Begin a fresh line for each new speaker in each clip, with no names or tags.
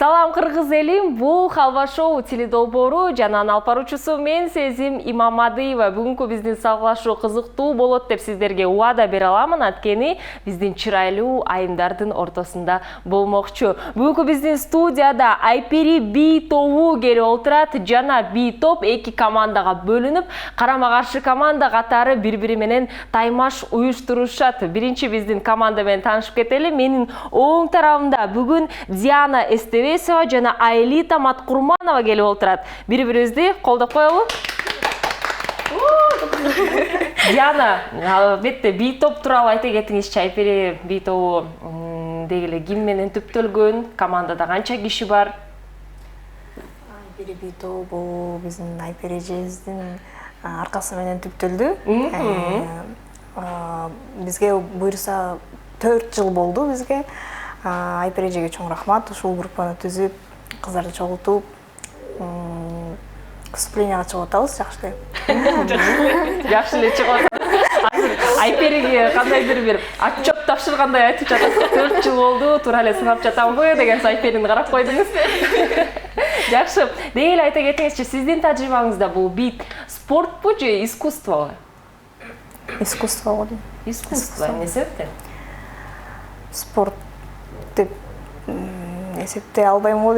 Салам кыргыз элим, бул Халва шоу теледолбоору жанан алпаруучусу мен Сезим Имамадыева. Бүгүнкү биздин салгылашуу кызыктуу болот деп сиздерге убада бере аламын, анткени биздин чырайлуу айымдардын ортосунда болмокчу. Бүгүнкү биздин студияда Айпери Би тобу келип отурат. Жана Би топ эки командага бөлүнүп, карама-каршы команда катары бири-бири менен таймаш уюштурушат. Биринчи биздин команда менен таанышып кетели. Менин оң тарабымда бүгүн Диана Эстебесова жана Айлита Маткурманова келип отурат. Бири-бирибизди колдоп коелу. Диана, албетте Би топ тууралуу айта кетиңизчи. Айпери Би тобу дегеле ким менен түптөлгөн, командада канча киши бар?
Айпери Би тобу биздин Айпери эжебиздин аркасы менен түптөлдү. Бизге буйруса 4 жыл болду бизге. Айпери эжеге чоң рахмат, ушул группаны түзүп, кыздарды чогултуп, выступлениега чыгып атабыз, жакшы эле.
Жакшы эле чыгып атат. Азыр Айпериге кандайдыр бир отчет тапшыргандай айтып жатасыз. 4 жыл болду, туура эле сынап жатамбы деген Айперини карап койдуңуз. Жакшы. Дегеле айта кетиңизчи, сиздин тажрыйбаңызда бул бит спортпу же искусствобу?
Искусство болду.
Искусство. Эмне себептен?
Спорт деп эсептей албайм го.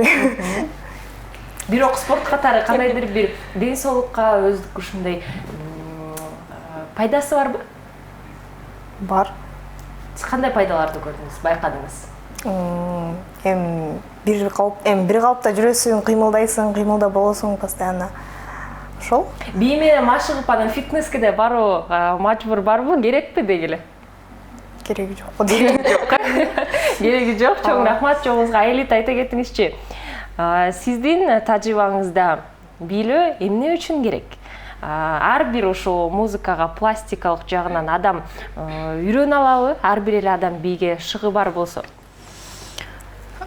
Бирок спорт катары кандайдыр бир ден соолукка өздүк ушундай пайдасы барбы?
Бар.
Сиз кандай пайдаларды көрдүңүз, байкадыңыз?
Бир калыпта жүрөсүң, кыймылда болосуң постоянно. Ошол.
Би менен машыгып анан фитнеске да баруу мажбур барбы, керекпи дегеле?
Кереги жок.
Кереги жок. Чоң рахмат жоңузга. Айлита айта кетиңизчи. Сиздин тажрыйбаңызда бийлөө эмне үчүн керек? Ар бир ошо музыкага пластикалык жагынан адам үйрөнө алабы? Ар бир эле адам бийге шыгы бар болсо?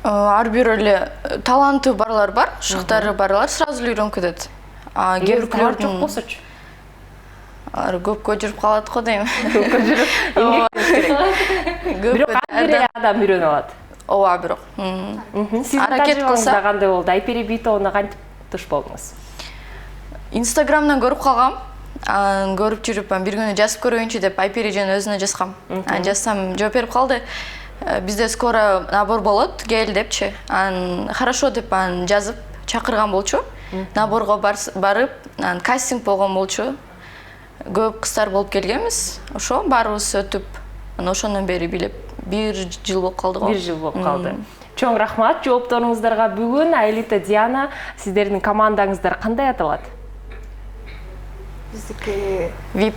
Ар бир эле таланты барлар бар, шыктары барлар сразу эле үйрөнүп кетет.
Талант жок болсочу?
Көпкө жүрүп калат го дейм.
Көпкө жүрүп эмгектениш керек. Бирок ар бир адам үйрөнө алат.
Ооба, бирок.
Сиздин тажрыйбаңызда кандай болду? Айпери Би тобуна кантип туш болдуңуз?
Инстаграмдан көрүп калгам. Көрүп жүрүп, бир күнү жазып көрөйүнчү деп Айпери эженин өзүнө жазгам. Жазсам жооп берип калды. Бизде скоро набор болот, кел депчи. Хорошо деп жазып чакырган болчу. Наборго барып, кастинг болгон болчу. Көп кыздар болуп келгенбиз. Ошо баарыбыз өтүп, ошондон бери билип, 1 жыл болуп калды го.
1 жыл болуп калды. Чоң рахмат жоопторуңуздарга. Бүгүн Айлита, Диана, сиздердин командаңыздар кандай аталат?
Биздики
VIP.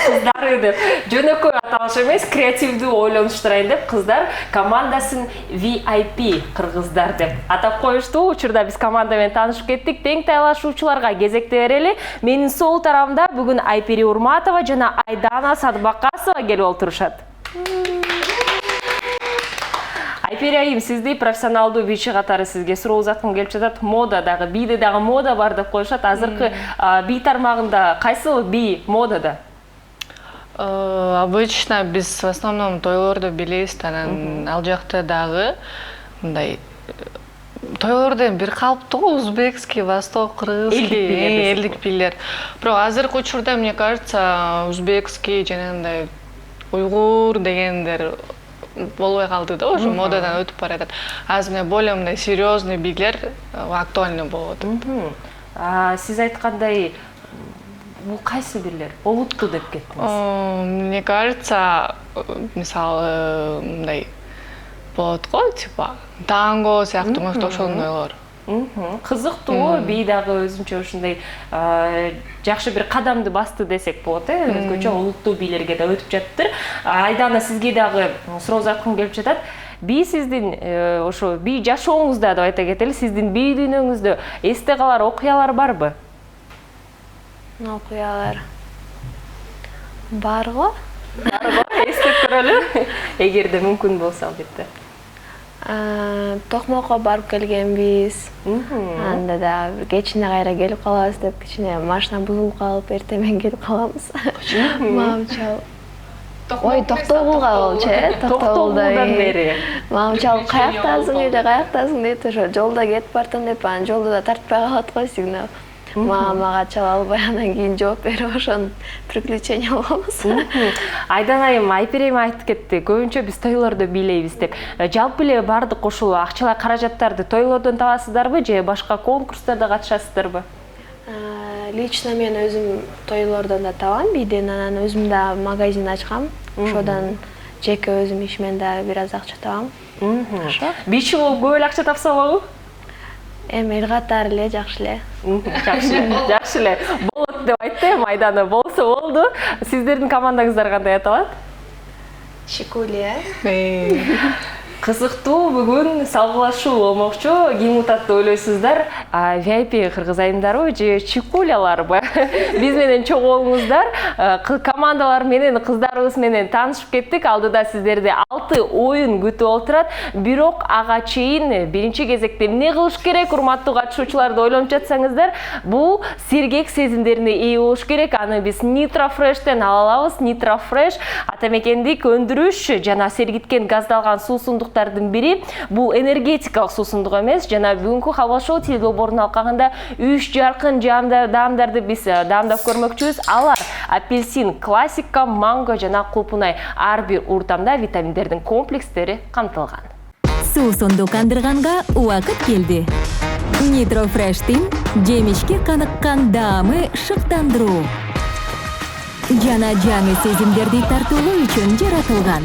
Кыздары деп жөнөкөй аталыш эмес, креативдүү ойлонуштурайын деп кыздар командасын VIP кыргыздар деп атап коюшту. Учурда биз команда менен таанышып кеттик. Тең тайлашуучуларга кезекти берели. Менин сол тарабымда бүгүн Айпери Урматова жана Айдана Садбакасова келип отурушат. Айпери айым, сизди профессионалдуу бийчи катары сизге суроо узаткым келип жатат. Мода дагы, бийде дагы мода бар деп коюшат. Азыркы бий тармагында кайсыл бий модада?
Обычно биз в основном тойлорду билебиз, анан ал жакта дагы мындай тойлордон бир калыптуу го, узбекский, восток, кыргызский, элдик бийлер. Бирок азыркы учурда, мне кажется, узбекский жана мындай уйгур дегендер болбой калды да, уже модадан өтүп баратат. Азыр мына более мындай серьезный бийлер актуальный болуп атат.
Сиз айткандай, бул кайсы бирлер? Олутту деп кеттиңиз.
Мне кажется, мисалы мындай болот го, типа танго сыяктуу ошондойлор.
Кызыктуу, бий дагы өзүнчө ушундай жакшы бир кадамды басты десек болот, өзгөчө улуттуу бийлерге да өтүп жатыптыр. Айдана, сизге дагы суроо узаткым келип жатат. Би сиздин ошо бий жашооңузда деп айта кетели, сиздин бий дүйнөңүздө эсте калар окуялар барбы?
Окуялар бар го.
Эстеп көрөлү, эгерде мүмкүн болсо албетте.
Токмокко барып келгенбиз. Анда да кечине кайра келип калабыз деп, кичине машина бузулуп калып, эртең менен келип калабыз. Мам чал. Ой, токтогулга болчу,
Токтогулдан бери.
Мамам чалып каяктасың дейт, ошо жолдо кетип бартам деп, анан жолдо да тартпай калат го сигнал. Мамам мага чала албай, анан кийин жооп берип ошон приключение болгонбуз.
Айдан айым Айперем айтып кетти. Көбүнчө биз тойлордо бийлейбиз деп. Жалпы эле бардык ушул акчалай каражаттарды тойлордон табасыздарбы же башка конкурстарда катышасыздарбы?
Лично мен өзүм тойлордон да табам, бийден анан өзүм да магазин ачкам. Ошодон жеке өзүм ишмен да бир аз акча табам.
Бийчи болуп көп эле акча тапса болобу?
Эми эл катары эле жакшы эле.
Жакшы эле. Болот деп айтты, Айдана болсо болду. Сиздердин командаңыздар кандай аталат?
Чикулия.
Кызыктуу бүгүн салгылашуу болмокчу. Ким утат деп ойлойсуздар? VIP кыргыз айымдарбы же чикуляларбы? Биз менен чогулуңуздар. Командалар менен, кыздарыбыз менен таанышып кеттик. Алдыда сиздерди 6 оюн күтүп отурат. Бирок ага чейин биринчи кезекте эмне кылыш керек? Урматтуу катышуучуларды ойлонуп жатсаңыздар, бул сергек сезимдерине ээ болуш керек. Аны биз Nitro Fresh'тен ала алабыз. Nitro Fresh атамекендик өндүрүш жана сергиткен газдалган суусундук бири. Бул энергетикалык суусундук эмес, жана бүгүнкү Халва шоу теледолбоорунун алкагында 3 жаркын даамдарды биз даамдап көрмөкчүбүз. Алар апельсин, классика, манго жана кулпунай. Ар бир уртамда витаминдердин комплекстери камтылган.
Суусундук андырганга убакыт келди. Nitro Fresh'тин жемишке каныккан даамы шыктандыруу жана жаңы сезимдерди тартуулоо үчүн жаратылган.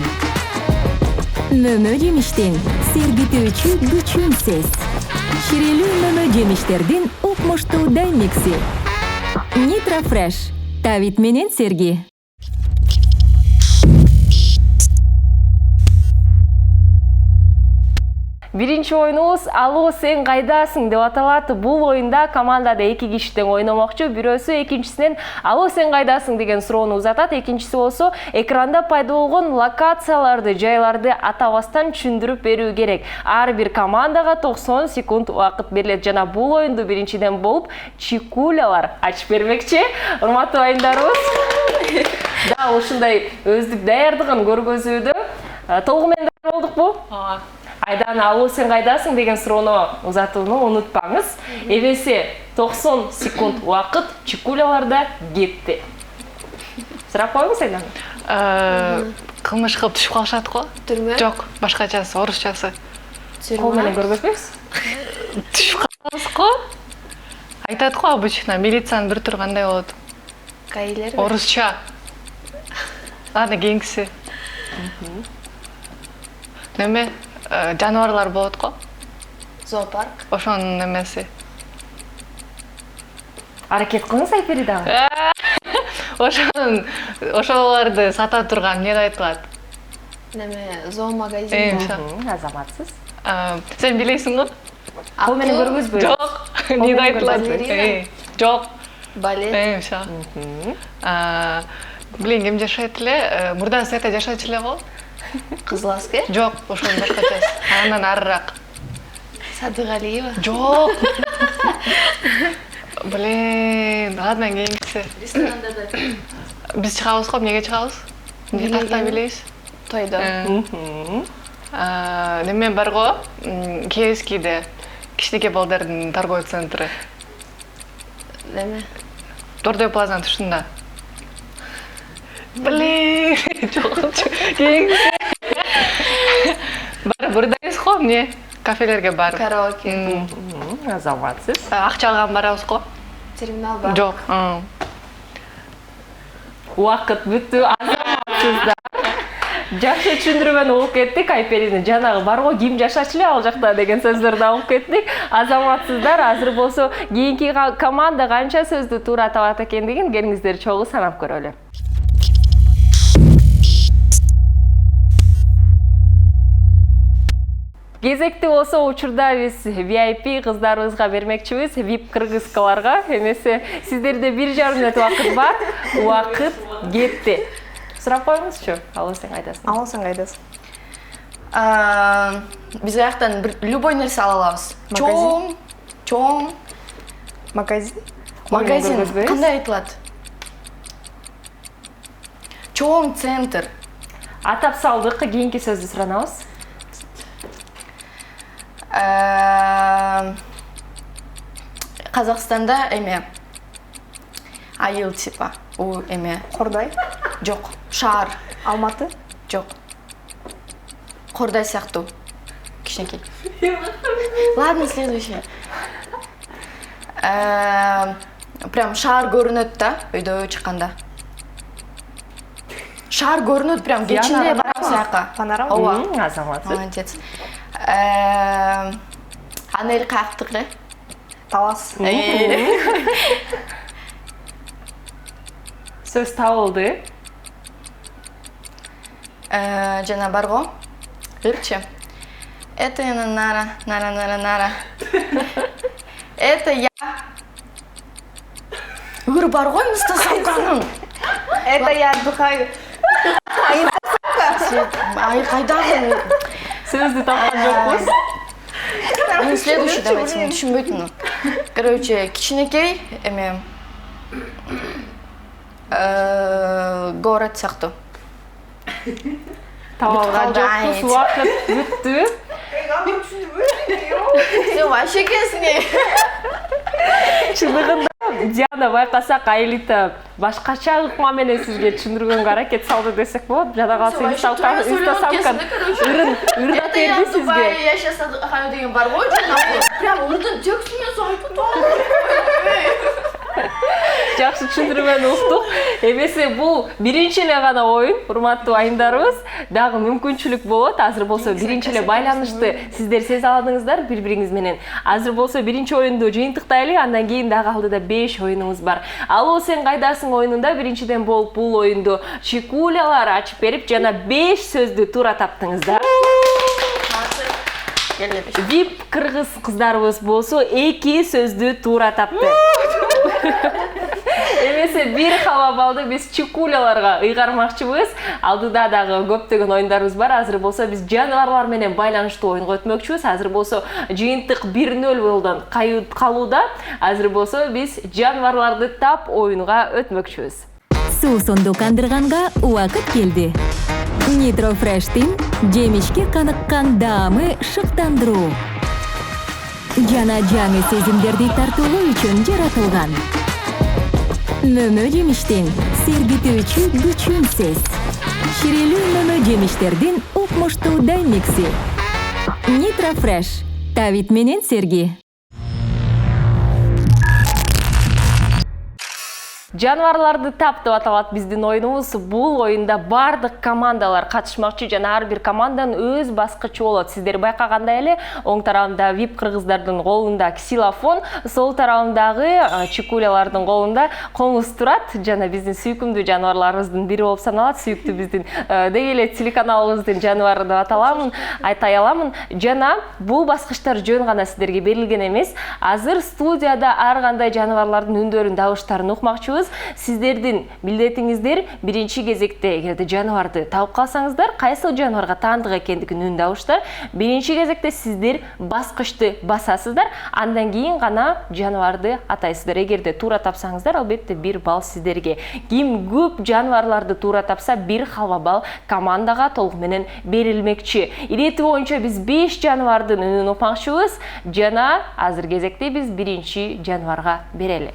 Мөмө жемиштин сергитүүчү күчүнсүз. Ширелүү мөмө жемиштердин укмуштуу даймикси. Nitro Fresh. Тавит менен серги.
Биринчи оюнубуз «Алло, сен кайдасың» деп аталат. Бул оюнда командада 2 кишиден ойномокчу. Бирөөсү экинчисинен «Алло, сен кайдасың» деген суроону узатат. Экинчиси болсо экранда пайда болгон локацияларды, жайларды атабастан түшүндүрүп берүү керек. Ар бир командага 90 секунд убакыт берилет. Жана бул оюнду биринчиден болуп чикулялар ачып бермекчи. Урматтуу айымдарыбыз. Да, ушундай өздүк даярдыгын көргөзүүдө толугу менен болдукпу? Айдана «Алло, сен кайдасың» деген суроону узатууну унутпаңыз. Эбесе 90 секунд убакыт чикуляларда кетти. Сурап коюңуз Айдана.
Кылмыш кылып түшүп калышат го?
Түрмө?
Жок, башкачасы, орусчасы.
Кол менен көргөзбөйсүз?
Түшүп калабыз го? Айтат го обычно, милициянын бир түрү кандай болот?
Кайлер?
Орусча. Аны кийинкиси. Неме? Жаныбарлар болот го?
Зоопарк.
Ошонун немеси.
Аракет кылыңыз Айпери дагы.
Ошолорду сата турган эмне айтылат?
Неме, зоомагазин.
Азаматсыз.
Сен билесиң го?
Кол менен көргөзбөй.
Жок. Эмне айтылат? Жок.
Балет.
Ша. Билин, ким жашайт эле? Мурдан Света жашачу эле го?
Кызыл аскер.
Жок, ошонун башкачасы. Андан арыраак.
Садыгалиева.
Жок. Блин, ладно, кийинкиси.
Ресторанда да.
Биз чыгабыз го, эмнеге чыгабыз? Эмне тарта билебиз?
Тойдо.
Неме бар го? Киевскийде кичинекей балдардын торговый центри.
Неме?
Тордой плазанын тушунда. Блин, жок. Кийинкиси. Барып бурдайбыз го, эмне? Кафелерге барып.
Караоке.
Азаматсыз.
Акча алган барабыз го?
Терминал бар.
Жок.
Убакыт бүттү. Азаматсыздар. Жакшы түшүндүргөн угуп кеттик. Айперини жанагы бар го, ким жашачу эле ал жакта деген сөздөрдү угуп кеттик. Азаматсыздар, азыр болсо кийинки команда канча сөздү туура табат экендигин келиңиздер чогуу санап көрөлү. Кезекти болсо учурда биз VIP кыздарыбызга бермекчибиз, VIP кыргызкаларга. Эмесе сиздерде 1,5 мүнөт убакыт бар. Убакыт кетти. Сурап коюңузчу, Алло, сен кайдасың?
Алло, сен кайдасың?
Биз аяктан любой нерсе ала алабыз. Чоң.
Магазин?
Магазин кандай айтылат? Чоң центр.
Атап салдык, кийинки сөздү суранабыз.
Казакстанда эме айыл типа, у эме
Кордай,
жок, шаар
Алматы,
жок. Кордай сыяктуу. Кичинекей. Ладно, следующее. Прям шаар көрүнөт да, өйдө чыкканда. Шаар көрүнөт, прям кечинде барам саяка.
Панорама.
Ооба.
Азамат.
Молодец. Анел каяктыкы?
Талас.
Сөз табылды.
Жана барго. Ырчы. Это нара. Это я. Ыр бар ғой Мустасамканың.
Это я отдыхаю.
Ай, қайдағы?
Сөздү тапкан жокпуз.
Ну, следующий давайте, мен түшүнбөйтүн. Короче, кичинекей эме город сыяктуу.
Табалган жокпуз, убакыт бүттү.
Сен вообще кесиң.
Чындыгында Диана байкасак Айлита башкача ыкма менен сизге түшүндүргөнгө аракет салды десек болот. Жада калса Инстасамкан ырдап берди сизге.
Я сейчас отдыхаю деген бар ғой, прям ырдын текстине айтып
Жакшы түшүндүрмөнү уктук. Эмесе бул биринчи эле гана оюн, урматтуу айымдарыбыз. Дагы мүмкүнчүлүк болот. Азыр болсо биринчи эле байланышты сиздер сезе алдыңыздар бири-бириңиз менен. Азыр болсо биринчи оюнду жыйынтыктайлы, андан кийин дагы алдыда 5 оюнубуз бар. Алло, сен кайдасың оюнунда биринчиден болуп бул оюнду чекулялар ачып берип, жана 5 сөздү туура таптыңыздар. Вип кыргыз кыздарыбыз болсо 2 сөздү туура тапты. Эмесе бир халва балды биз чекуляларга ыйгармакчыбыз. Алдыда дагы көптөгөн оюндарыбыз бар. Азыр болсо биз жаныбарлар менен байланыштуу оюнга өтмөкчүбүз. Азыр болсо жыйынтык 1-0 болдон калууда. Азыр болсо биз жаныбарларды тап оюнга өтмөкчүбүз.
Суу сондукандырганга убакыт келди. Nitro Fresh'tin жемишке каныккан даамы шыктандыруу. Жана жаңы сезимдерди тартуулоо үчүн жаратылган. Мөмө жемиштин сергитүүчү күчүнсүз. Ширелүү мөмө жемиштердин укмуштуу даймикси. Nitro Fresh. Тавит менен серги.
Жаныбарларды тап деп аталат биздин оюнубуз. Бул оюнда бардык командалар катышмакчы жана ар бир команданын өз баскычы болот. Сиздер байкагандай эле оң тарабында вип кыргыздардын колунда ксилофон, сол тарабындагы чекулялардын колунда коңуз турат. Жана биздин сүйкүмдүү жаныбарларыбыздын бири болуп саналат. Сүйүктүү биздин деги эле телеканалыбыздын жаныбары деп айтай аламын. Жана бул баскычтар жөн гана сиздерге берилген эмес. Азыр студияда ар кандай жаныбарлардын үндөрүн, дабыштарын укмакчыбыз. Сиздердин милдетиңиздер биринчи кезекте эгерде жаныбарды таап калсаңыздар, кайсы жаныбарга таандык экендигин үн дабыштар. Биринчи кезекте сиздер баскычты басасыздар, андан кийин гана жаныбарды атайсыздар. Эгерде туура тапсаңыздар, албетте 1 балл сиздерге. Ким көп жаныбарларды туура тапса, 1 халва балл командага толук менен берилмекчи. Ирети боюнча биз 5 жаныбардын үнүн укмакчыбыз. Жана азыр кезекте биз биринчи жаныбарга берели.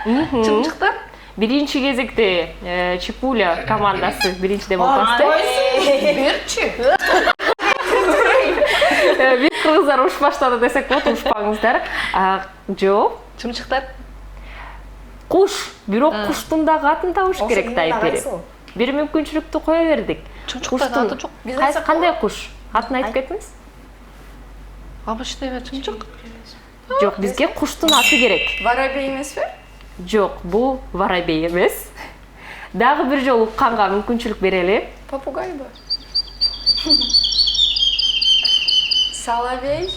Чымчыкты?
Биринчи кезекте Чекуля командасы биринчиден болуп калды.
Берчи.
Бир кыргыздар уруш баштады десек болот, урушпаңыздар. Жок.
Чымчыктар.
Куш, бирок куштун дагы атын табыш керек да айпери. Бир мүмкүнчүлүктү кое бердик.
Чымчыктардын аты жок.
Кандай куш? Атын айтып кетиңиз.
Обычный чымчык.
Жок, бизге куштун аты керек.
Воробей эмеспи?
Жок, бул воробей эмес. Дагы бир жолу укканга мүмкүнчүлүк берели.
Попугайбы? Соловей?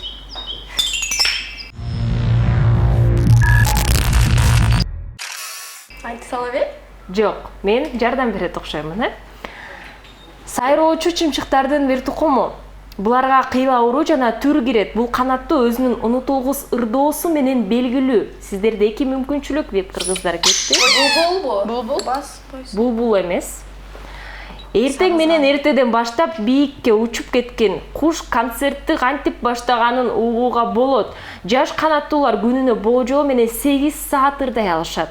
Айты соловей?
Жок, мен жардам берет окшоймун, Сайроочу чымчыктардын бир тукуму. Буларга кыйлауруу жана түр кирет. Бул канаттуу өзүнүн унутулгус ырдоосу менен белгилүү. Сиздерде эки мүмкүнчүлүк веб-кыргыздар кетти.
Булбул.
Булбул эмес. Эртең менен эртеден баштап бийикке учуп кеткен куш концертти кантип баштаганын угууга болот. Жаш канаттуулар күнүнө болжол менен 8 саат ырдай алышат.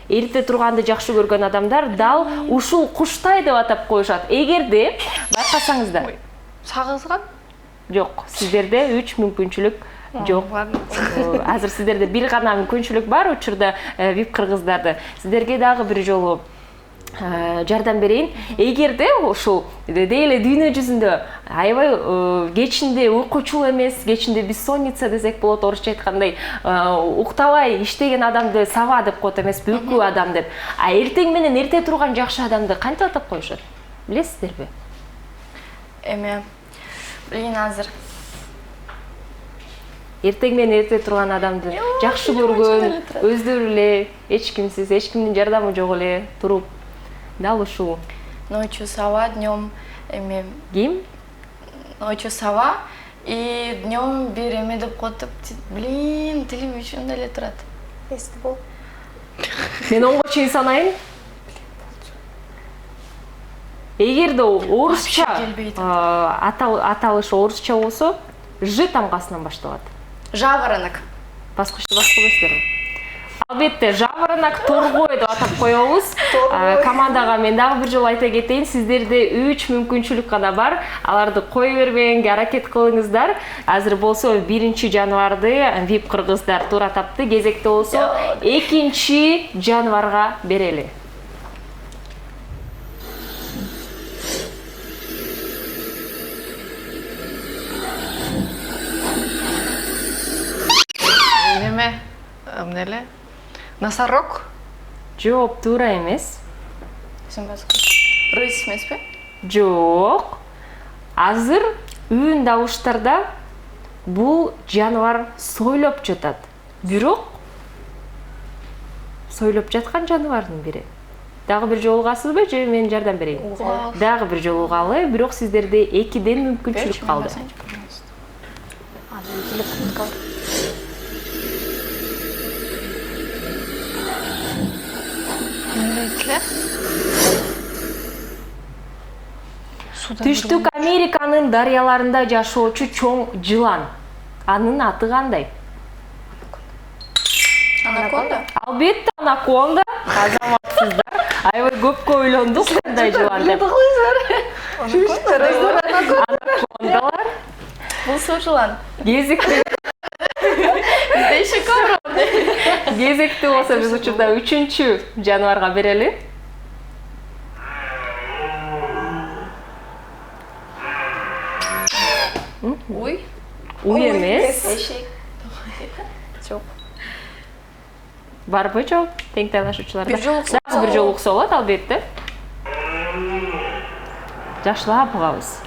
Эрте турганды жакшы көргөн адамдар дал ушул куштай деп атап коюшат. Эгерде байкасаңыздар.
Сагызган?
Жок, сиздерде 3 мүмкүнчүлүк жок. Азыр сиздерде бир гана мүмкүнчүлүк бар учурда веб-кыргыздарды. Сиздерге дагы бир жолу жардам берейин. Эгерде ушул дейле дүйнө жүзүндө аябай кечинде уйкучул эмес, кечинде бессонница десек болот, орусча айткандай, уктабай иштеген адамды саба деп коет эмес, бүкүү адам деп. А эртең менен эрте турган жакшы адамды кантип атап коюшат? Билесиздерби?
Эме, билген азыр.
Эртең менен эрте турган адамды жакшы көргөн, өздөрү эле эч кимсиз, эч кимдин жардамы жок эле туруп, дал ушул.
Ночью сова, днем эме.
Ким?
Ночью сова и днем бир эме деп коюп, блин, тилим ушундай эле турат.
Эсти бол.
Мен 10га чейин санайын. Эгерде орусча аталышы орусча болсо, Ж тамгасынан башталат.
Жаворонок.
Баскычты башкылайсыздарбы? Албетте, жаворонок торгой деп атап коебуз. Командага мен дагы бир жолу айта кетейин, сиздерде 3 мүмкүнчүлүк гана бар. Аларды кое бербегенге аракет кылыңыздар. Азыр болсо биринчи жаныбарды веб-кыргыздар туура тапты. Кезекте болсо экинчи жаныбарга берели.
Неме? Эмнеле? Носорог?
Жооп туура эмес.
Сен баска. Рысь эмеспи?
Жок. Азыр үн дауыштарда бул жаныбар сойлоп жатат. Бирок сойлоп жаткан жаныбардын бири. Дагы бир жолу угасызбы же мен жардам берейин? Дагы бир жолу угалы, бирок сиздерде 2ден мүмкүнчүлүк калды. Түштүк Американын дарыяларында жашоочу чоң жылан. Анын аты кандай?
Анаконда?
Албетте анаконда. Азаматсыздар. Аябай көпкө ойлондук кандай жылан деп. Анакондалар.
Бул суу жылан.
Кезекте
Бизде көп.
кезекте болсо биз учурда 3-чү жаныбарга берели.
Уй.
Уй эмес.
Эшек. Жок.
Барбы жок? Тең талашуучуларда.
Бир жолу укса
Дагы бир жолу укса болот, албетте. Жакшылап угабыз.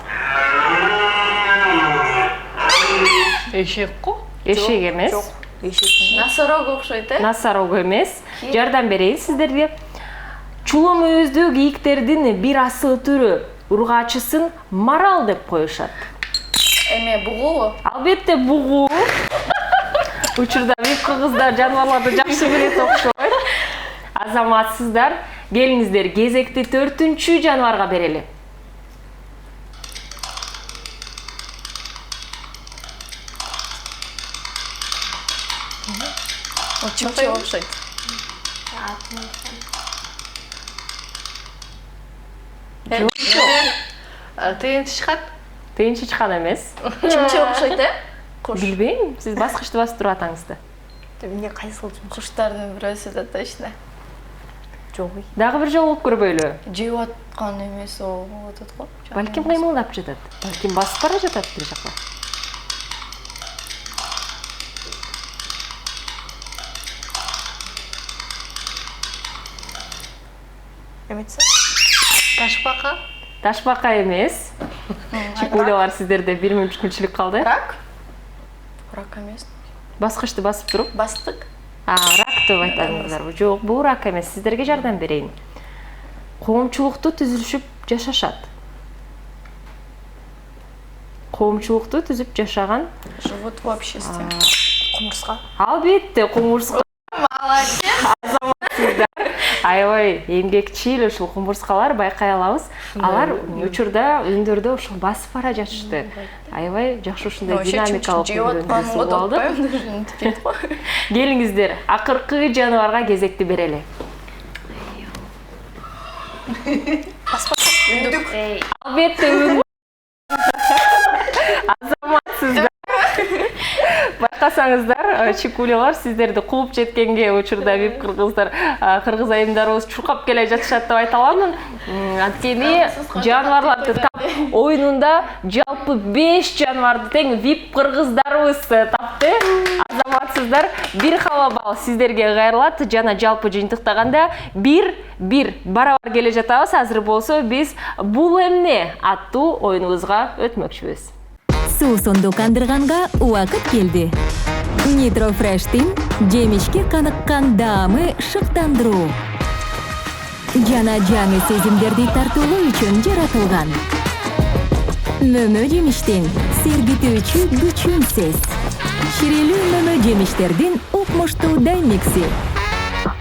Эшек го?
Эшек эмес.
Носорог окшойт, э?
Носорог эмес. Жардам берейин сиздерге. Чулум мүйүздүү кийиктердин бир асыл түрү ургачысын марал деп коюшат.
Эме, бугу.
Албетте бугу. Учурда веб-кыргыздар жаныбарларды жакшы көрөт окшойт. Азаматсыздар, келиңиздер кезекти 4-чү жаныбарга берели.
Чымчы окшойт.
Тыйынчышкан?
Тыйынчычкан эмес.
Чымчы окшойт, э?
Билбейм, сиз баскычты басып туруп атаңызды.
Эмне кайсыл жумуш?
Куштардын бирөөсү да точно.
Жок.
Дагы бир жолу көрбөйлү.
Жеп аткан эмес о болуп атат го.
Балким кыймылдап жатат. Балким басып бара жатат бир жакка.
Эметсе?
Ташбака?
Ташбака эмес. Чипулялар сиздерде бир мүмкүнчүлүк калды.
Рак? Рак эмес.
Баскычты басып туруп.
Бастык?
Рак деп айтадыңыздарбы? Жок, бул рак эмес. Сиздерге жардам берейин. Коомчулукту түзүлүшүп жашашат. коомчулукту түзүп жашаган.
Живут в обществе.
Кумурска.
Албетте, кумурска. Азаматсыздар. Аябай эмгекчил ушул кумурскалар байкай алабыз. Алар учурда өндөрдө ушул басып бара жатышты. Аябай жакшы ушундай динамикалык болду. Келиңиздер, акыркы жаныбарга кезекти берели. Албетте, азаматсыздар. Байкасаңыздар, чикулялар сиздерди кууп жеткенге учурда бип кыргыз айымдарыбыз чуркап келе жатышат деп айта аламын. Анткени жаныбарларды тап оюнунда жалпы 5 жаныбарды тең вип кыргыздарыбыз тапты. Азаматсыздар, бир хаба бал сиздерге кайрылат. Жана жалпы жыйынтыктаганда 1-1 барабар келе жатабыз. Азыр болсо биз бул эмне аттуу оюнубузга өтмөкчүбүз.
Суу сондукандырганга убакыт келди. Nitro Fresh'тин жемишке каныккан даамы шыктандыруу. Жана жаңы сезимдерди тартуулоо үчүн жаратылган. Мөмө жемиштин сергитүүчү күчүнсүз. Ширелүү мөмө жемиштердин укмуштуу дайнекси.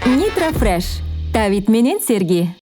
Nitro Fresh. Тавит менен серги.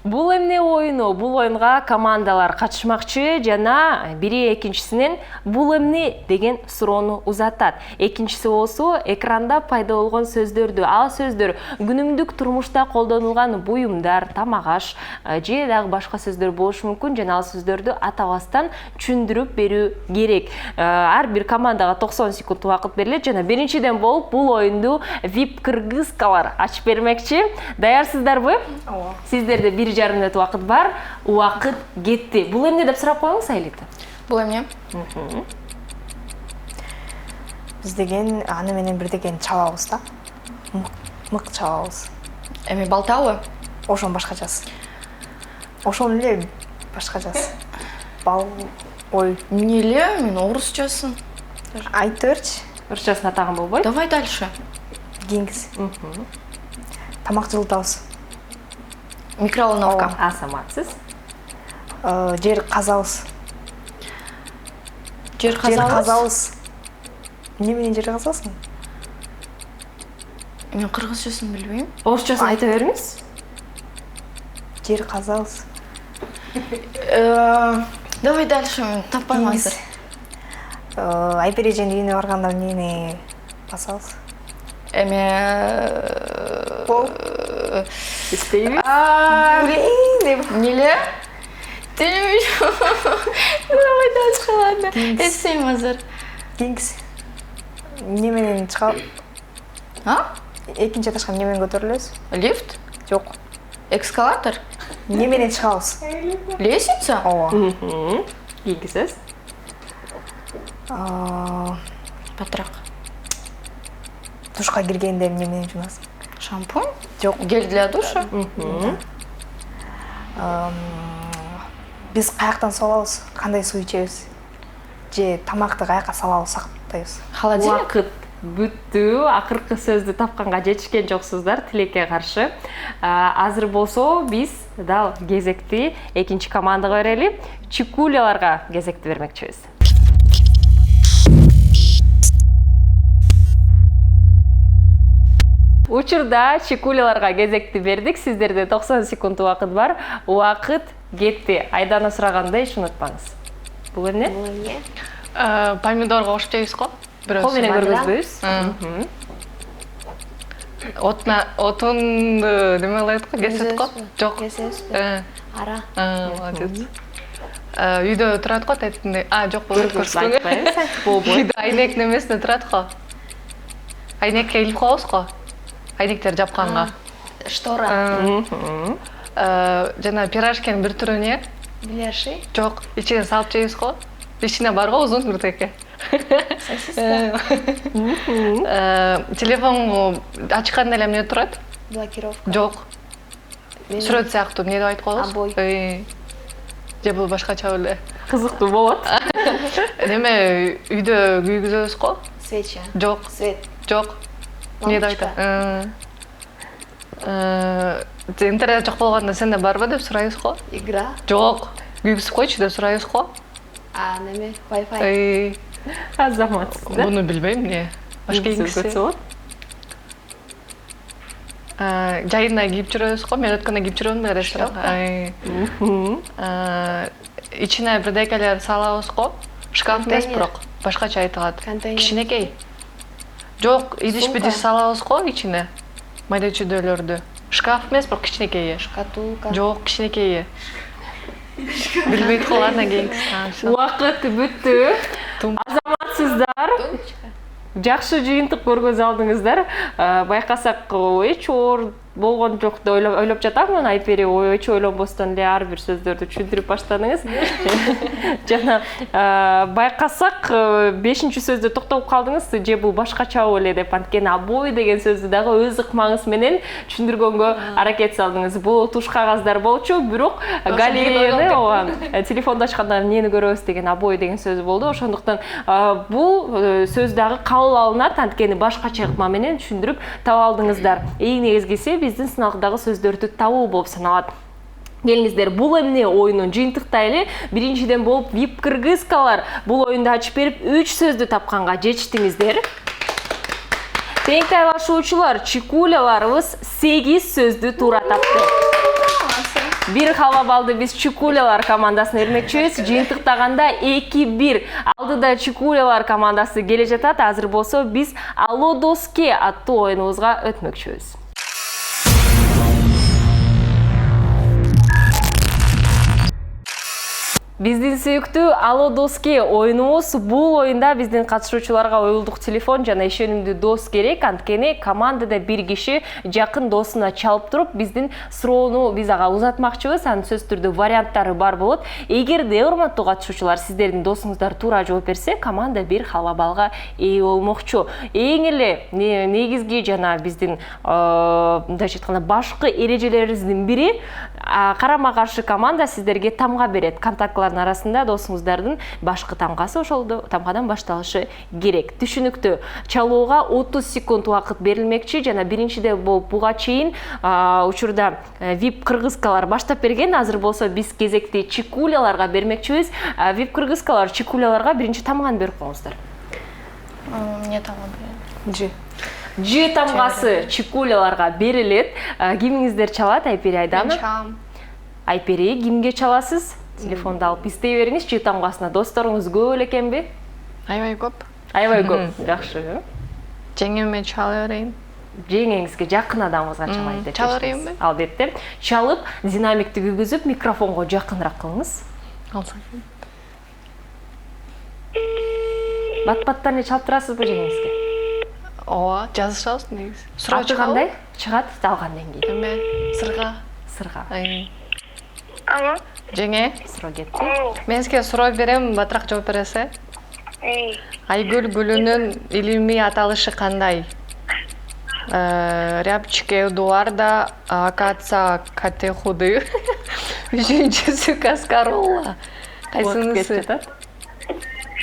Бул эмне оюну? Бул оюнга командалар катышмакчы жана бири экинчисинен бул эмне деген суроону узатат. Экинчиси болсо экранда пайда болгон сөздөрдү. Ал сөздөр күнүмдүк турмушта колдонулган буюмдар, тамак аш же дагы башка сөздөр болушу мүмкүн. Жана ал сөздөрдү атабастан түшүндүрүп берүү керек. Ар бир командага 90 секунд убакыт берилет жана биринчиден болуп бул оюнду VIP кыргызкалар ачып бермекчи. Даярсыздарбы?
Ооба.
Сиздерде 1,5 мүнөт убакыт бар. Убакыт кетти. Бул эмне деп сурап коюңуз, Айлита?
Бул эмне?
Биз деген аны менен бирдеген чабабыз да. Мык чабабыз.
Эми балтабы?
Ошон башкачасы. Ошон эле башкачасы. Бал ой,
Эмне эле? Мен орусчасын.
айт берчи.
Орусчасын атаган болбойт.
Давай дальше.
Кеңиз. Тамак жылытабыз.
Микроволновка.
Азаматсыз.
Жер казабыз.
Жер казабыз.
Эмне менен жер казабызбы?
Мен кыргызчасын билбейм.
Орусчасын айта бериңиз.
Жер казабыз.
Давай дальше. Мен таппайм азыр.
Айпережен үйүнө барганда эмнени басабыз?
Эме
Бол.
Истейбиз.
Эмне? Давай дальше, ладно. Эстейм азыр.
Кеңиз. Эмне менен чыгабыз?
А?
Экинчи этажга эмне менен көтөрүлөбүз?
Лифт?
Жок.
Эскалатор?
Эмне менен чыгабыз?
Лестница?
Ооба.
Кийинкисиз.
Батыраак.
Душка киргенде эмне менен жуунасың?
Шампунь?
Жок.
Гель для душа?
Биз каяктан салабыз? Кандай суу ичебиз? Же тамакты каякка салабыз, сактайбыз?
Холодильник?
Убакыт бүттү. Акыркы сөздү тапканга жетишкен жоксуздар, тилекке каршы. Азыр болсо биз дал кезекти экинчи командага берели. Чикуляларга кезекти бермекчибиз. Учурда чикуляларга кезекти бердик. Сиздерде 90 секунд убакыт бар. Убакыт кетти. Айдана сурагандай эч унутпаңыз. Бул эмне?
Бул эмне?
Помидорго кошуп жейбиз го.
Кол менен көргөзбөйбүз.
Отун неме кылат го, кесет го? Жок.
Кесесизби? Ара.
Молодец. Үйдө турат го, тетинде. Жок, бул
Көргөзбөйбүз. Болбойт.
Үйдө айнек немесинде турат го. Айнекке илип коебуз го. Айнектер жапканга.
Штора.
Жана пирожкенин бир түрү не?
Беляши.
Жок, ичине салып жейбиз го. Ичине бар го узун бирдеке. Телефонго ачканда эле эмне турат?
Блокировка.
Жок. Сүрөт сыяктуу эмне деп айтып коебуз?
Обой.
Же бул башкача беле?
Кызыктуу болот.
Неме үйдө күйгүзөбүз го?
Свеча.
Жок.
Свет.
Жок. Эмне деп айтат? интернет жок болгондо сенде барбы деп сурайбыз го.
Игра.
Жок. Күйгүзүп койчу деп сурайбыз го.
Неме? Wi-Fi.
Азаматсыз да?
Буну билбейм эмне. Башка энгиси. Жайына кийип жүрөбүз го. Мен өткөндө кийип жүрөмүн ресторанга. Ичине бирдекелер салабыз го. Шкаф эмес бирок башкача айтылат. Кичинекей. Жок, идиш-бидиш салабыз го ичине. Майда чүйдөлөрдү. Шкаф эмес бирок кичинекей.
Шкатулка.
Жок, кичинекей. Билбейт го андан кийинкиси.
Убакыт бүттү. Азаматсыздар. Жакшы жыйынтык көргөз алдыңыздар. Байкасак эч оор болгон жок деп ойлоп жатамын. Айпери эч ойлонбостон эле ар бир сөздөрдү түшүндүрүп баштадыңыз. Жана байкасак 5-сөздө токтоп калдыңыз. Же бул башкачабы эле деп анткени обои деген сөздү дагы өз ыкмаңыз менен түшүндүргөнгө аракет салдыңыз. Бул туш кагаздар болчу, бирок галереяны оған телефондашканда эмнени көрөбүз деген обои деген сөз болду. Ошондуктан бул сөз дагы кабыл алынат, анткени башкача ыкма менен түшүндүрүп таба алдыңыздар. Эң негизгиси биздин сыналгыдагы сөздөрдү табуу болуп саналат. Келиңиздер, бул эмне оюнун жыйынтыктайлы. Биринчиден болуп VIP кыргызкалар бул оюнду ачып берип 3 сөздү тапканга жетиштиңиздер. Тең тайлашуучулар, чикуляларыбыз 8 сөздү туура тапты. Бир халва балды биз чикулялар командасына бермекчүбүз. Жыйынтыктаганда 2-1 алдыда чикулялар командасы келе жатат. Азыр болсо биз Алло доске аттуу оюнубузга өтмөкчүбүз. Биздин сүйүктүү Алло доске оюнубуз. Бул оюнда биздин катышуучуларга уюлдук телефон жана ишенимдүү дос керек. Анткени командада бир киши жакын досуна чалып туруп, биздин суроону биз ага узатмакчыбыз. Анын сөзсүз түрдө варианттары бар болот. Эгерде урматтуу катышуучулар сиздердин досуңуздар туура жооп берсе, команда бир халва балга ээ болмокчу. Эң эле негизги жана биздин мындайча айтканда башкы эрежелерибиздин бири карама-каршы команда сиздерге тамга берет. Контактлардын арасында досуңуздардын башкы тамгасы ошол тамгадан башталышы керек. Түшүнүктүү. Чалууга 30 секунд убакыт берилмекчи жана биринчиде болуп буга чейин учурда VIP кыргызкалар баштап берген. Азыр болсо биз кезекти чикуляларга бермекчибиз. VIP кыргызкалар чикуляларга биринчи тамганы берип коңуздар.
Эмне тамга берет?
Ж тамгасы чикуляларга берилет. Кимиңиздер чалат? Айпери Айдана.
Мен чалам.
Айпери, кимге чаласыз? Телефонду алып истей бериңиз. Ж тамгасына досторуңуз көп эле экенби?
Аябай көп.
Аябай көп. Жакшы.
Жеңеме чала берейин.
Жеңеңизге жакын адамыңызга чалайын деп.
Чала берейинби?
Албетте. Чалып, динамикти күйгүзүп, микрофонго жакыныраак кылыңыз.
Алсам.
Бат-баттан эле чалып турасызбы жеңеңизге?
Ооба, жазышабыз негизи.
Аты кандай? Чыгат алгандан кийин.
Эме, сырга.
Сырга.
Алло.
Жеңе.
Суроо кетти.
Мен сизге суроо берем, батыраак жооп бересиз. Айгүл гүлүнүн илимий аталышы кандай? Рябчик Эдуарда, акация катехуды. Үчүнчүсү Каскаролла. Кайсынысы?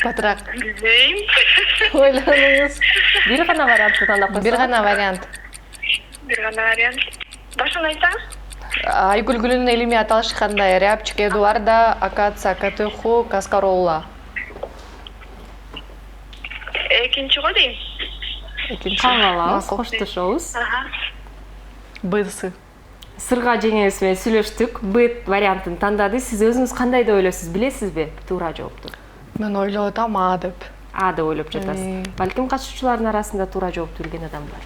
Батыраак.
Билбейм.
Ойлонуңуз.
Бир гана вариантты тандап койсоңуз.
Бир гана вариант.
Башын айтсаңыз?
Айгүл гүлүнүн илимий аталышы кандай? Рябчик Эдуарда, акация катеху, Каскаролла.
Экинчи го дейм.
Кабыл алабыз, коштошобуз.
Бысы.
Сырга жеңеңиз менен сүйлөштүк. Б вариантын тандады. Сиз өзүңүз кандай деп ойлойсуз? Билесизби? Туура жоопту.
Мен ойлоп атам А деп.
А деп ойлоп жатасыз. Балким катышуучулардын арасында туура жоопту билген адам бар.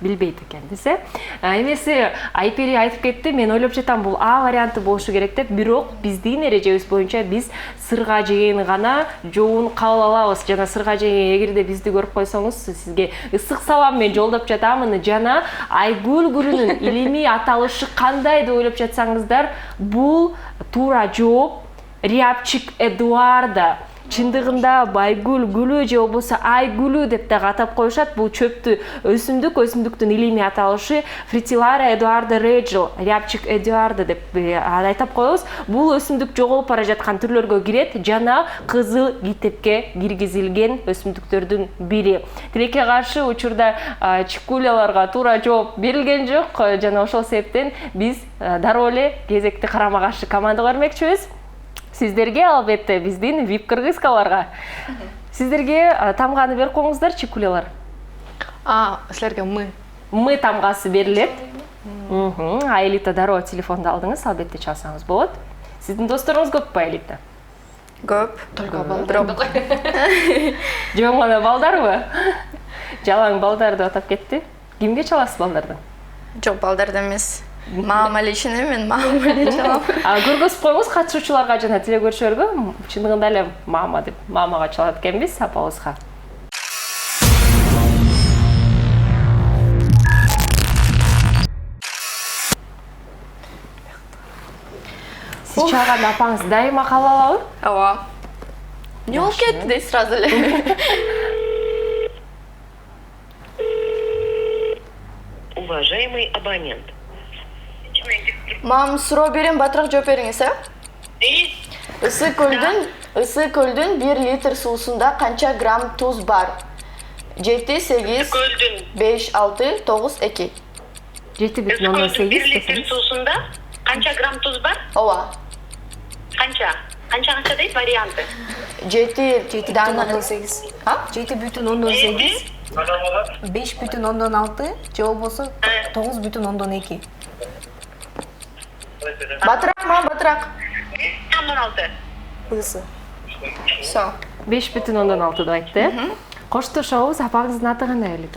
Билбейт экен десе. Эмеси Айпери айтып кетти, мен ойлоп жатам бул А варианты болушу керек деп, бирок биздин эрежебиз боюнча биз сырга жегени гана жообун кабыл алабыз. Жана сырга жеген эгерде бизди көрүп койсоңуз, сизге ысык салам мен жолдоп жатамын. Жана Айгүл гүлүнүн илимий аталышы кандай деп ойлоп жатсаңыздар, бул туура жооп Рябчик Эдуарда. чындыгында байгүл гүлү же болбосо ай гүлү деп дагы атап коюшат. Бул чөптү өсүмдүктүн илимий аталышы Фритилара эдуарда реджил, рябчик эдуарда деп айтап коебуз. Бул өсүмдүк жоголуп бара жаткан түрлөргө кирет жана кызыл китепке киргизилген өсүмдүктөрдүн бири. Тилекке каршы учурда чикуляларга туура жооп берилген жок жана ошол себептен биз дароо эле кезекти карама каршы команда көрмөкчүбүз. Сиздерге албетте биздин VIP кыргызкаларга. Сиздерге тамганы берип коюңуздар, чикулялар.
Силерге
Мы тамгасы берилет. Аэлита дароо телефонду алдыңыз, албетте чалсаңыз болот. Сиздин досторуңуз көппү, Аэлита?
Көп.
только балдар.
Жөн гана балдарбы? Жалаң балдар деп атап кетти. Кимге чаласыз балдарды?
Жок, балдарда эмес. Мама лишине, мен мама эле чалам.
Көргөзүп коюңуз катышуучуларга жана тилегөрчүлөргө, чындыгында эле мама деп мамага чалат экенбиз апабызга. Сиз чалган апаңыз дайыма калалабы?
Ооба. Не болуп кетти дейт сразу эле.
Уважаемый абонент.
Мам, суроо берем, батыраак жооп бериңиз, Ысык көлдүн 1 литр суусунда канча грамм туз бар? 7, 8, 5, 6, 9, 2.
7,8
1 литр суусунда канча грамм туз бар?
Ооба.
Канча дейт варианты?
7,8. 7,8. 5,6 же болбосо 9,2.
Батыраак.
16.
Ысы.
Все.
5,6 деп айтты. Коштошобуз, апаңыздын аты кандай эле?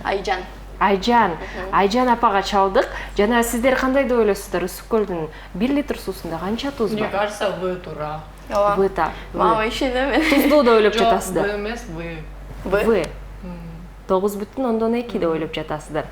Айжан.
Айжан апага чалдык. Жана сиздер кандай деп ойлойсуздар? Ысык көлдүн 1 литр суусунда канча туз бар?
Мне кажется, вы тура.
Ооба. Мама ишене.
Туздуу деп ойлоп жатасыздар.
Вы эмес, вы.
Вы 9,2 деп ойлоп жатасыздар.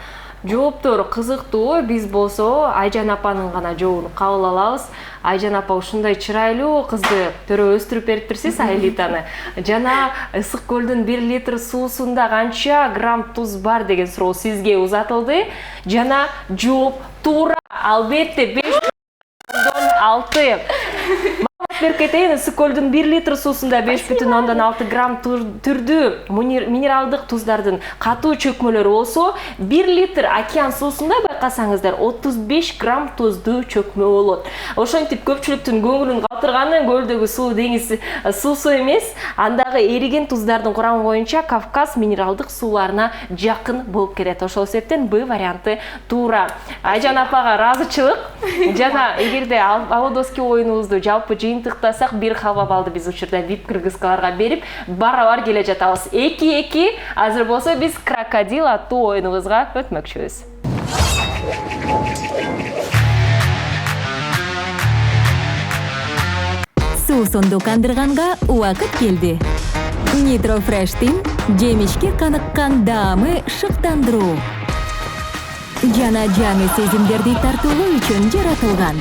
Жооптор кызыктуу. Биз болсо Айжан апанын гана жообун кабыл алабыз. Айжан апа ушундай чырайлуу кызды төрө өстүрүп бериптирсиз, Аэлитаны. Жана ысык көлдүн 1 литр суусунда канча грамм туз бар деген суроо сизге узатылды. Жана жооп туура. Албетте 5,6. Берип кетейин, ысык көлдүн 1 литр суусунда 5,6 грамм түрдүү минералдык туздардын катуу чөкмөлөрү болсо, 1 литр океан суусунда байкасаңыздар 35 грамм туздуу чөкмө болот. Ошентип көпчүлүктүн көңүлүн калтырганы көлдөгү суу деңиз суусу эмес, андагы эриген туздардын курамы боюнча Кавказ минералдык сууларына жакын болуп келет. Ошол себептен Б варианты туура. Айжан апага ыраазычылык жана эгерде Алодоски оюнубузду жалпы жыйынтыктасак, 1 халва балды биз учурда VIP кыргызкаларга берип, барабар келе жатабыз. 2-2. Азыр болсо биз крокодил аттуу оюнубузга өтмөкчүбүз.
Суусунду кандырганга убакыт келди. Nitro Fresh'тин жемишке каныккан даамы шыктандыруу. Жана жаңы сезимдерди тартуулоо үчүн жаратылган.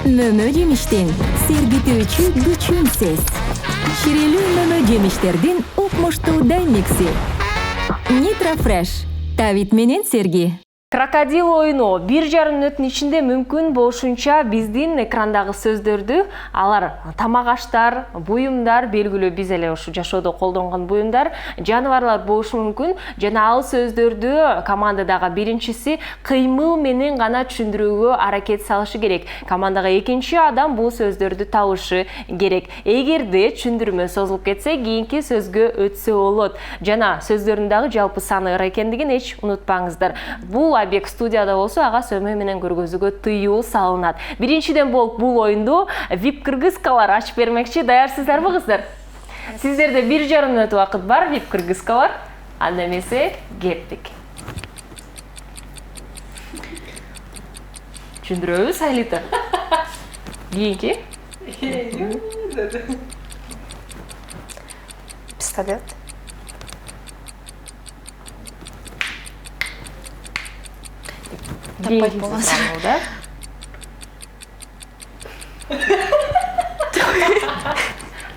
Мөмө жемиштин сергитүүчү күчүнсүз. Ширелүү мөмө жемиштердин укмуштуу даймикси. Nitro Fresh. Тавит менен серги.
Крокодил оюну 1,5 мүнөттүн ичинде мүмкүн болушунча биздин экрандагы сөздөрдү, алар тамак аштар, буюмдар, белгилүү биз эле ушу жашоодо колдонгон буюмдар, жаныбарлар болушу мүмкүн. Жана ал сөздөрдү командадагы биринчиси кыймыл менен гана түшүндүрүүгө аракет салышы керек. Командага экинчи адам бул сөздөрдү табышы керек. Эгерде түшүндүрмө созулуп кетсе, кийинки сөзгө өтсө болот. Жана сөздөрдүн дагы жалпы саны ыр экендигин эч унутпаңыздар. Бул объект студияда болсо, ага сөмө менен көргөзүүгө тыюу салынат. Биринчиден болуп бул оюнду VIP кыргызкалар ачып бермекчи. Даярсыздарбы кыздар? Сиздерде 1,5 мүнөт убакыт бар, VIP кыргызкалар. Анда эмесе кеттик. Түшүндүрөбүз, Аэлита? Кийинки?
Пистолет.
Таппайт болмаса.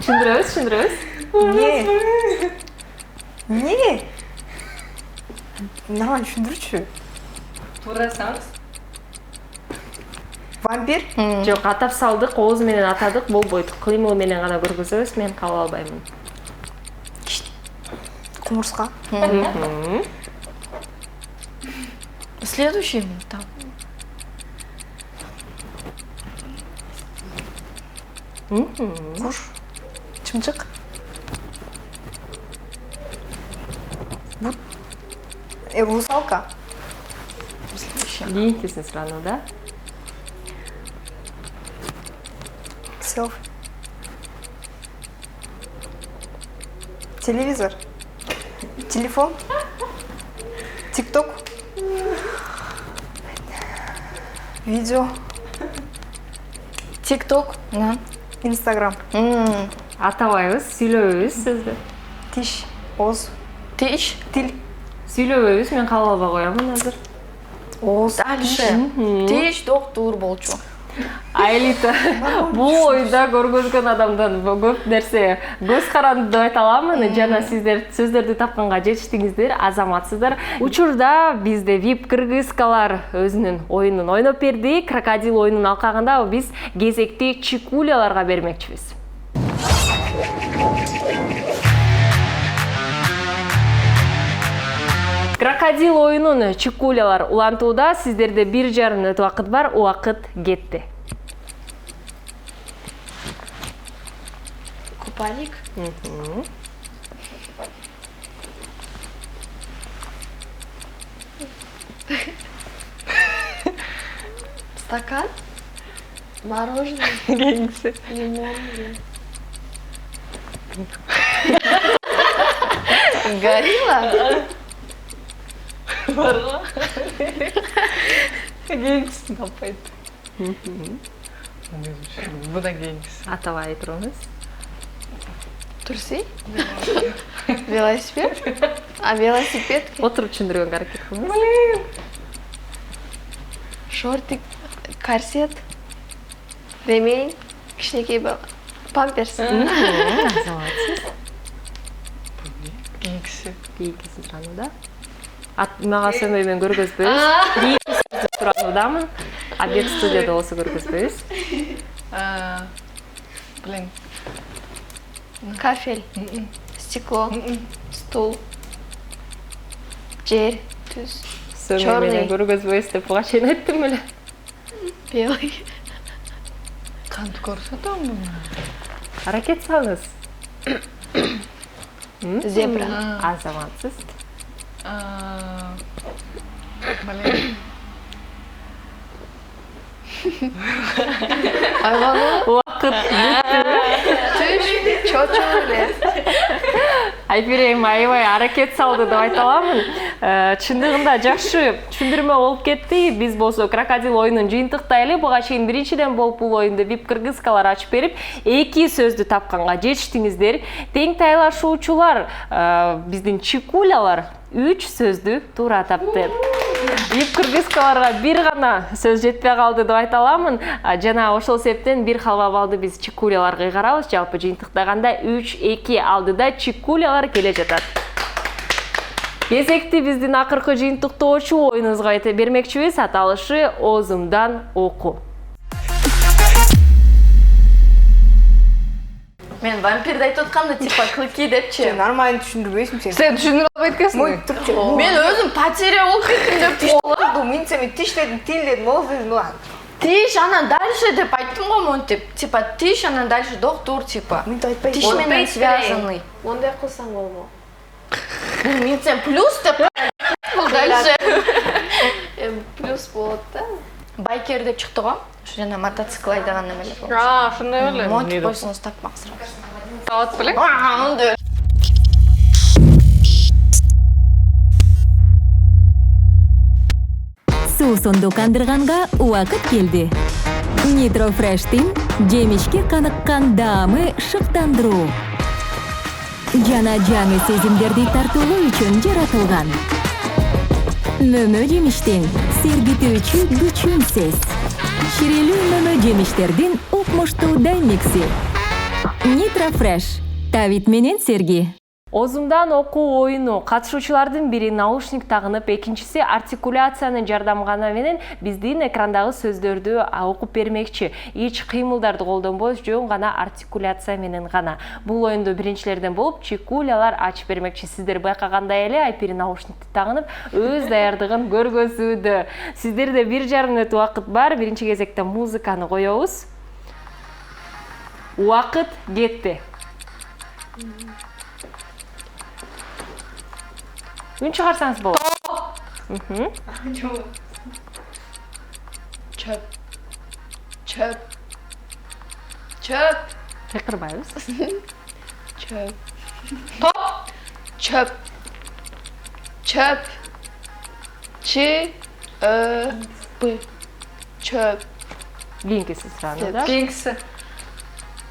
Түшүндүрөбүз.
Не? Нормально түшүндүрчү.
Турасаңыз.
Вампир?
Жок, атап салдык, ооз менен атадык, болбойт. Кыймыл менен гана көргөзөбүз, мен кабыл албаймын.
Кумурска?
Следующий там.
Куш? Чымчык? Русалка?
Кийинкисин сурану да.
Селфи? Телевизор? Телефон? ТикТок? Видео?
ТикТок.
Инстаграм?
Атабайбыз, сүйлөбөйбүз сөздү.
Тиш? Ооз?
Тиш.
Тил?
Сүйлөбөйбүз, мен кабыл албай коемун азыр.
Ооз?
Дальше. Тиш доктор болчу.
Айлита, бул ойда көргөзгөн адамдан көп нерсе көз каранды деп айта аламын. Жана сиздер сөздөрдү тапканга жетиштиңиздер, азаматсыздар. Учурда бизде VIP кыргызкалар өзүнүн оюнун ойноп берди. Крокодил оюнунун алкагында биз кезекти чикуляларга бермекчибиз. Крокодил оюнун чикулялар улантууда. Сиздерде 1,5 мүнөт убакыт бар. Убакыт кетти.
Купальник. Стакан. Мороженое. Лимон. Горилла.
Геңкисин таппайт. Буда геңкис.
Атабай турабыз.
Трусы. Велосипед. Велосипед.
Отуруп түшүндүргөнгө аракет кылыңыз.
Шортик. Корсет. Ремень. Кичинекей памперс.
Азаматсыз.
Геңкиси.
Кийинкисин суранууда. Мага сөмөй менен көргөзбөйбүз. Кийинкисин сурануудамын. Объект студияда болсо көргөзбөйбүз.
Блин.
Кафель. Стекло. Стул. Жер. Түз.
Сөмөй менен көргөзбөйбүз деп буга чейин айттым эле.
Белый.
Кантип көрсөтөм?
Аракет салыңыз.
Зебра.
Азаматсыз.
Блин.
Убакыт бүттү.
Түш. Чочо.
Айбирем аябай аракет салды деп айта аламын. Чындыгында жакшы түшүндүрмө болуп кетти. Биз болсо крокодил оюнун жыйынтыктайлы. Буга чейин биринчиден болуп бул оюнду VIP кыргызкалар ачып берип, 2 сөздү тапканга жетиштиңиздер. Тең тайлашуучулар биздин чикулялар 3 сөздү туура тапты. VIP кыргызкаларга бир гана сөз жетпей калды деп айта аламын. Жана ошол себептен бир халва балды биз чикуляларга кыйгарабыз. Жалпы жыйынтыктаганда 3-2 алдыда чикулялар келе жатат. Кезекти биздин акыркы жыйынтыктоочу оюнубузга айта бермекчибиз. Аталышы Оозумдан окуу.
Мен вампирди айтып атканда типа клыки депчи.
Нормально түшүндүрбөйсүң сен.
Сен түшүндүрө албайт экенсиң.
Мен өзүм потеря болуп кеттим деп
Тиш мен сени тиш дедим, тил дедим, ооз дедим.
Тиш, анан дальше деп айттым го монтип. Типа тиш, анан дальше доктор типа.
Мынтип айтпайсың.
Тиш менен связанный.
Ондай кылсаң болмо.
Мен сен плюс деп дальше.
Плюс болот да.
Байкер деп чыкты го. Ошо жана мотоцикл айдаган эмелер болчу.
Ошондой эле.
Монтип койсоңуз тапмак сразу.
Табат белең?
Андай.
Суусунду кандырганга убакыт келди. Nitro Fresh'тин жемишке каныккан даамы шыктандыруу. Жана жаңы сезимдерди тартуулоо үчүн жаратылган. Мөмө жемиштин сергитүүчү күчүнсүз. Ширелүү мөмө жемиштердин укмуштуу даймикси. Nitro Fresh. Давид менен Серги.
Озумдан окуу оюну катышуучулардын бири наушник тагынып, экинчиси артикуляциянын жардамганы менен биздин экрандагы сөздөрдү окуп бермекчи. Эч кыймылдарды колдонбой, жөн гана артикуляция менен гана. Бул оюнду биринчилерден болуп Чикулялар ачып бермекчи. Сиздер байкагандай эле Айпери наушникти тагынып, өз даярдыгын көргөзүүдө. Сиздерде 1,5 мүнөт убакыт бар. Биринчи кезекте музыканы коебуз. Убакыт кетти. Үн чыгарсаңыз болот.
Чөп. Чөп. Чөп.
Текирбайбыз.
Чөп. Топ. Чөп. Чөп. Чөп. Чөп.
Кийинкиси сураны да.
Кийинкиси.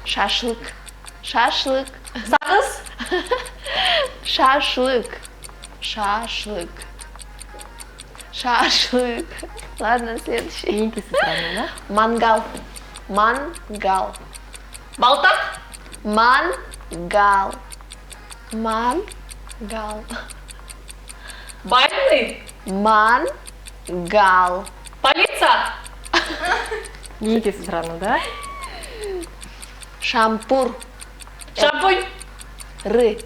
Шашлык. Шашлык. Сагыз. Шашлык. Шашлык. Шашлык. Ладно, следующий.
Кийинкиси сураны да.
Мангал. Мангал. Балтак. Мангал. Мангал. Больный. Мангал. Полиция.
Кийинкиси сураны да.
Шампур. Шампунь. Ры.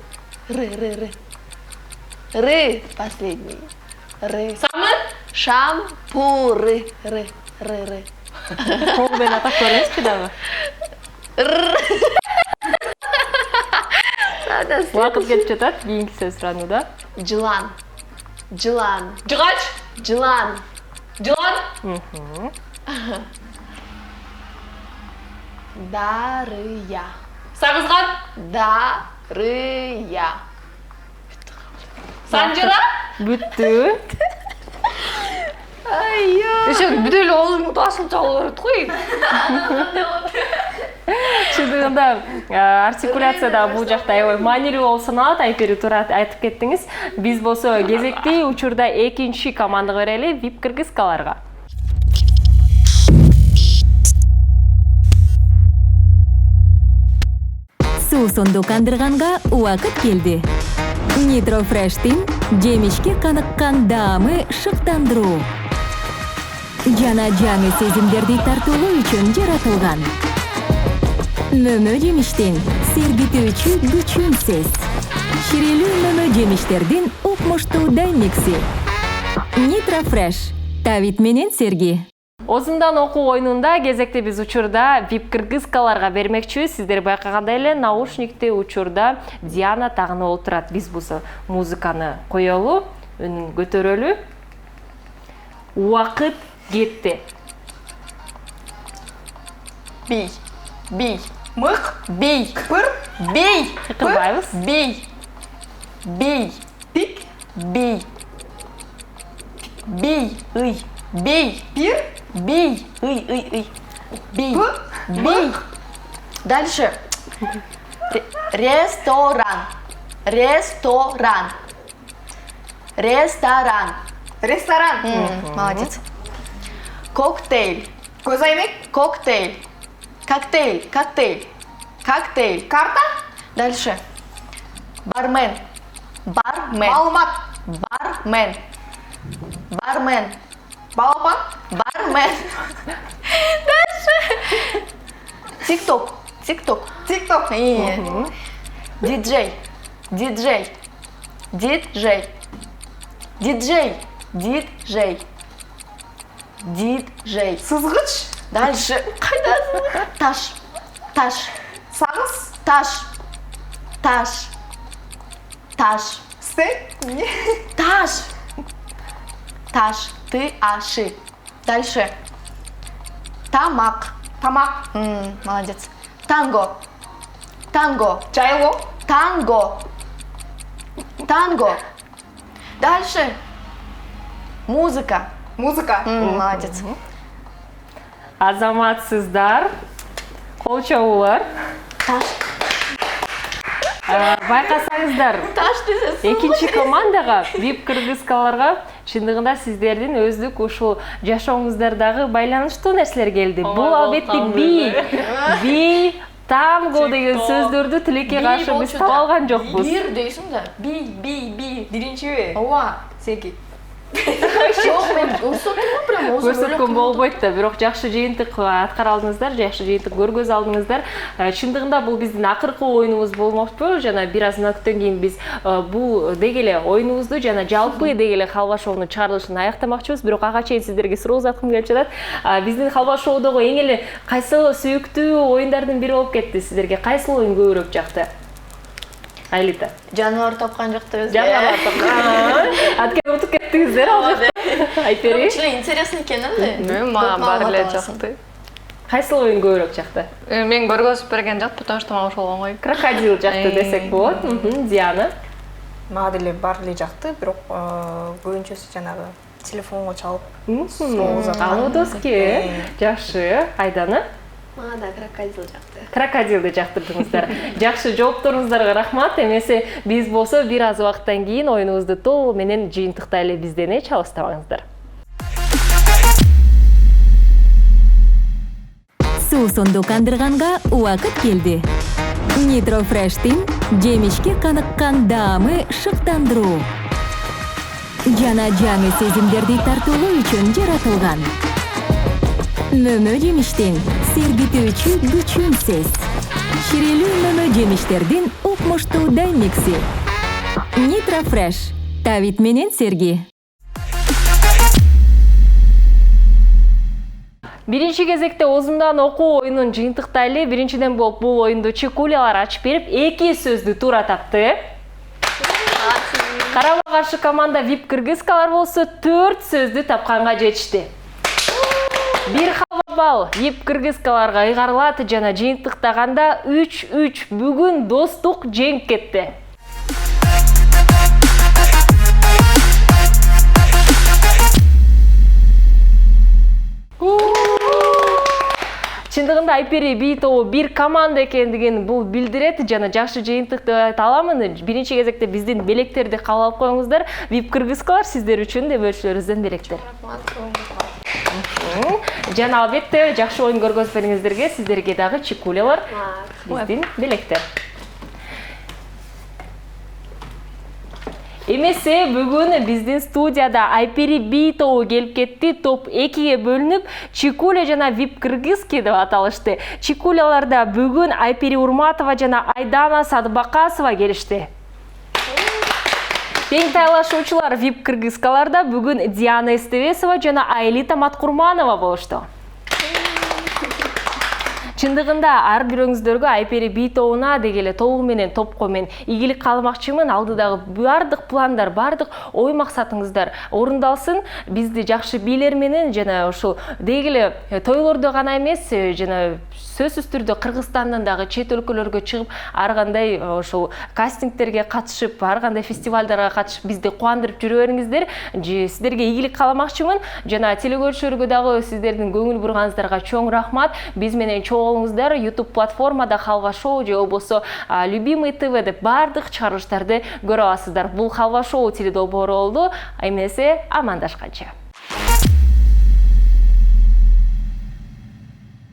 Ры. Последний. Ры. Самый? Шампуры. Ры.
Кол менен атап көрөсүзбү дагы? Убакыт кетип жатат. Кийинкиси сураны да.
Жылан. Жылан. Жыгач. Жылан. Жылан. Дарыя. Сагызган. Дарыя. Санжыра.
Бүттү.
Еще бүт эле оозумду ташылып чалып берет го.
Чындыгында артикуляцияда бул жакта аябай маанилүү болуп саналат. Айпери туура айтып кеттиңиз. Биз болсо кезекти учурда экинчи командага берели, VIP кыргызкаларга.
Суусунду кандырганга убакыт келди. Nitro Fresh'тин жемишке каныккан даамы шыктандыруу. Жана жаңы сезимдерди тартуулоо үчүн жаратылган. Мөмө жемиштин сергитүүчү күчүнсүз. Ширелүү мөмө жемиштердин укмуштуу дайнекси. Nitro Fresh. Давид менен Серги.
Озундан окуу оюнунда кезекте биз учурда VIP кыргызкаларга бермекчибиз. Сиздер байкагандай эле наушникти учурда Диана тагынып отурат. Биз болсо музыканы коелу, үнүн көтөрөлү. Убакыт кетти.
Бей. Бей. Мык. Бей. Пыр. Бей.
Кырбайбыз.
Бей. Бей. Пик. Бей. Бей. Ый. Бей. Пир. Бей. Ый. Бей. Бей. Дальше. Ресторан. Ресторан. Ресторан.
Ресторан.
Молодец. Коктейль.
Көзаймек.
Коктейль. Коктейль. Коктейль. Коктейль.
Карта.
Дальше. Бармен. Бармен.
Маалымат.
Бармен. Бармен.
Балапан.
Бармен. Дальше. Тикток. Тикток.
Тикток.
Диджей. Диджей. Диджей. Диджей. Диджей. Диджей.
Сызгыч.
Дальше. Таш. Таш.
Сагыз.
Таш. Таш. Таш.
Стейк.
Таш. Таш. Ты аши. Дальше. Тамак.
Тамак.
Молодец. Танго. Танго.
Жайлоо.
Танго. Танго. Дальше. Музыка.
Музыка.
Молодец.
Азаматсыздар, кол чабуулар.
Таш.
Байкасаңыздар,
Таш десес.
экинчи командага VIP кыргызкаларга чындыгында сиздердин өздүк ушул жашооңуздардагы байланыштуу нерселер келди. Бул албетте би Танго деген сөздөрдү тилекке каршы биз таба алган жокпуз.
Бир дейсиң да. Би. Биринчиби? Ооба. Секи.
Көрсөткөн болбойт да, бирок жакшы жыйынтык аткара алдыңыздар, жакшы жыйынтык көргөз алдыңыздар. Чындыгында бул биздин акыркы оюнубуз болмокчу. Жана бир аз мүнөттөн кийин биз бул дегеле оюнубузду жана жалпы дегеле халва шоунун чыгарылышын аяктамакчыбыз. Бирок ага чейин сиздерге суроо узаткым келип жатат. Биздин халва шоудогу эң эле кайсы сүйүктүү оюндардын бири болуп кетти сиздерге? Кайсы оюн көбүрөөк жакты? Айлита.
Жаныбар тапкан жакты өзгө.
Жаныбар тапкан. Атка утуп кеттиңиздер ал жакта. Айпери.
Очень интересный экен да.
Мага баары эле жакты.
Кайсы оюн көбүрөөк жакты?
Мен көргөзүп берген жак, потому что мага ошол оңой.
Крокодил жакты десек болот. Диана.
Мага деле баары эле жакты, бирок көбүнчөсү жанагы телефонго чалып суроо узатат.
Алудоске. Жакшы. Айдана.
Мага да крокодил жакты.
Крокодилди жактырдыңыздар. Жакшы жоопторуңуздарга рахмат. Эмесе биз болсо бир аз убакыттан кийин оюнубузду толугу менен жыйынтыктай эле бизден чалыстабаңыздар.
Суусунду кандырганга убакыт келди. Nitro Fresh'tin жемишке каныккан даамы шыктандыруу. Жана жаңы сезимдерди тартуулоо үчүн жаратылган. Мөмө жемиштин сергитүүчү күчүнсүз. Ширелүү мөмө жемиштердин укмуштуу даймикси. Nitro Fresh. Тавит менен серги.
Биринчи кезекте озундан окуу оюнун жыйынтыктайлы. Биринчиден болуп бул оюнду чекулялар ачып берип, 2 сөздү туура тапты. Карама каршы команда VIP кыргызкалар болсо 4 сөздү тапканга жетишти. Бир халва балл VIP кыргызкаларга ыйгарылат жана жыйынтыктаганда 3-3 бүгүн достук жеңип кетти. Чындыгында Айпери би тобу бир команда экендигин бул билдирет жана жакшы жыйынтыкты айта аламын. Биринчи кезекте биздин белектерди кабыл алып коюңуздар. VIP кыргызкалар сиздер үчүн дебөчүлөрүбүздөн белектер. Жана албетте жакшы оюн көргөзгөнүңүздөргө сиздерге дагы чекулялар, биздин белектер. Эмесе бүгүн биздин студияда Айпери би тобу келип кетти. Топ 2ге бөлүнүп, Чекуля жана VIP кыргызки деп аталышты. Чекуляларда бүгүн Айпери Урматова жана Айдана Садыбакасова келишти. Тең тайлашуучулар VIP кыргызкаларда бүгүн Диана Эстебесова жана Айлита Маткурманова болушту. Чындыгында ар бирөөңүздөргө Айпери би тобуна дегеле тобу менен топко мен ийгилик каалмакчымын. Алдыдагы бардык пландар, бардык ой максатыңыздар орундалсын. Бизди жакшы бийлер менен жана ушул дегеле тойлордо гана эмес, жана сөзсүз түрдө Кыргызстандан дагы чет өлкөлөргө чыгып, ар кандай ошол кастингтерге катышып, ар кандай фестивалдарга катышып бизди кубандырып жүрө бериңиздер. Сиздерге ийгилик каалмакчымын. Жана телекөрүүчүлөргө дагы сиздердин көңүл бурганыңыздарга чоң рахмат. Биз менен чогулуңуздар. YouTube платформада Халва шоу же болбосо Любимый ТВ деп бардык чыгарылыштарды көрө аласыздар. Бул Халва шоу теледолбоору болду. Эмесе амандашканча.